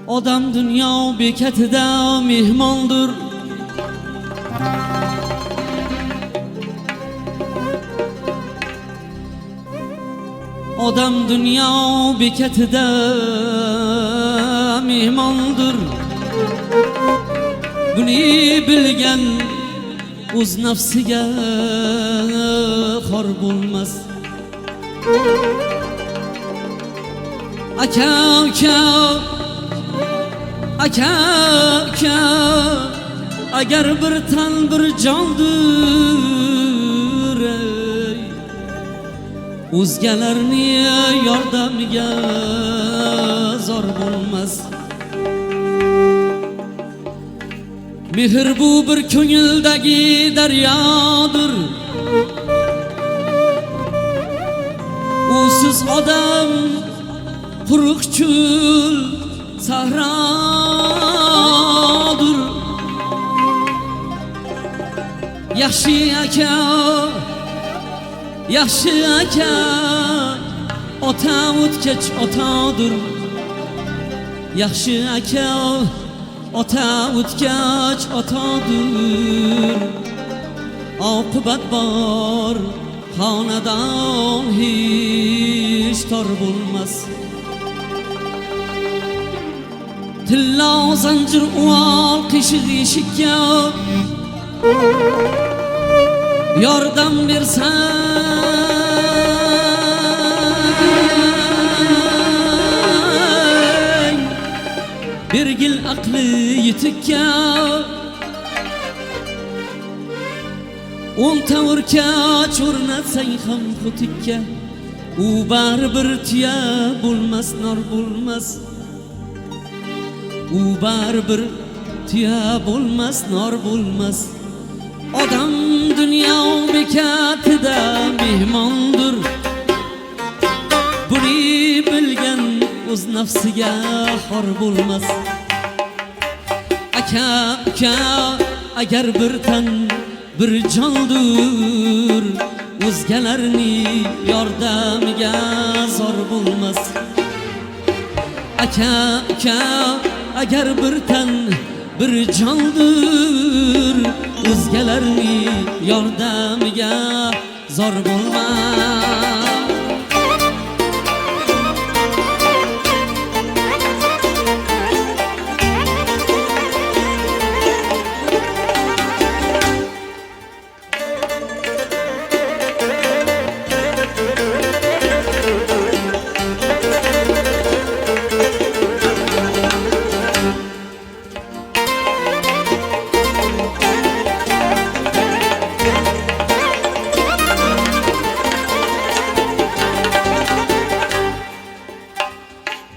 Odam dunyo bekatida mehmondir. Odam dunyo bekatida mehmondir. Buni bilgan o'z nafsiga xor bo'lmas. Aka agar bir tan bir jondir, o'zgalarni yordamiga zor bo'lmas. Mehr bu bir ko'ngildagi daryodir. Usiz odam quruq cho'l sahrodir. Yaxshi aka ota o'tgach otadir. Yaxshi aka ota o'tgach otadir. Oqibat bor xonadon hech tor bo'lmas. Tilla zanjir uvol qiyshiq eshikka yordam bersang, bergil aqli yetikka. O'nta o'rkach o'rnatsang ham xutikka, u baribir tuya bo'lmas, nor bo'lmas. U baribir tuya bo'lmas, nor bo'lmas. Odam dunyo bekatida mehmondir. Buni bilgan o'z nafsiga xor bo'lmas. Aka agar bir tan bir jondir, o'zgalarni yordamiga zor bo'lmas. Aka agar bir tan bir jondir, o'zgalarni yordamiga zor bo'lmas.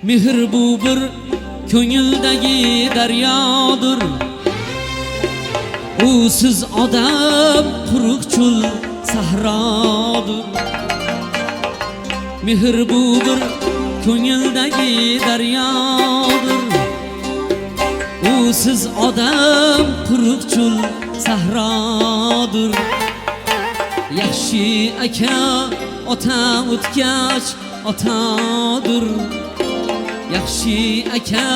Mehr bu bir ko'ngildagi daryodir. Usiz odam quruq cho'l sahrodir. Mehr bu bir ko'ngildagi daryodir. Usiz odam quruq cho'l sahrodir. Yaxshi aka ota o'tgach otadir. Yaxshi aka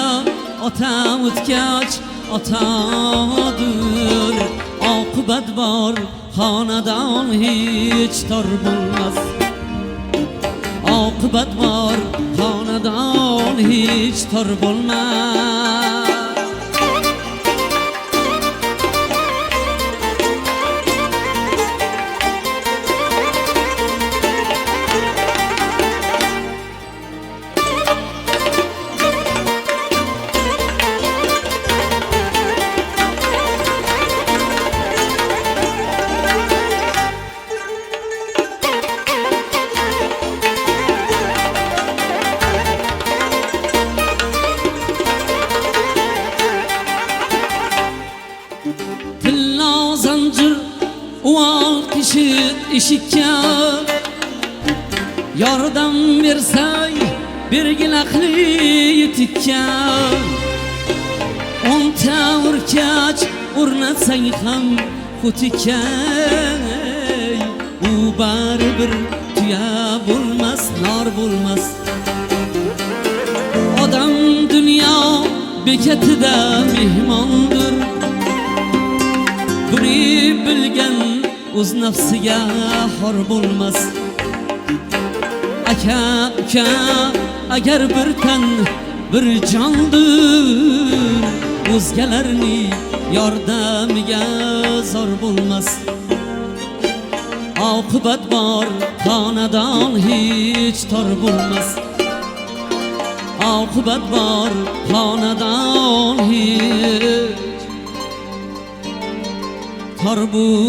ota o'tgach otadir. Oqibat bor xonadon hech tor bo'lmas. Oqibat bor xonadon hech tor bo'lmas. Uvol qiyshiq eshikka yordam bersang, bergil aqli yetikka. O'nta o'rkach o'rnatsang ham xutikka, u baribir tuya bo'lmas, nor bo'lmas. Odam dunyo bekatida mehmondir. Buni bilgan o'z nafsiga xor bo'lmas. Aka uka agar bir tan bir jondir, o'zgalarni yordamiga zor bo'lmas. Oqibat bor xonadon hech tor bo'lmas. Oqibat bor xonadon hech tor bo'lmas.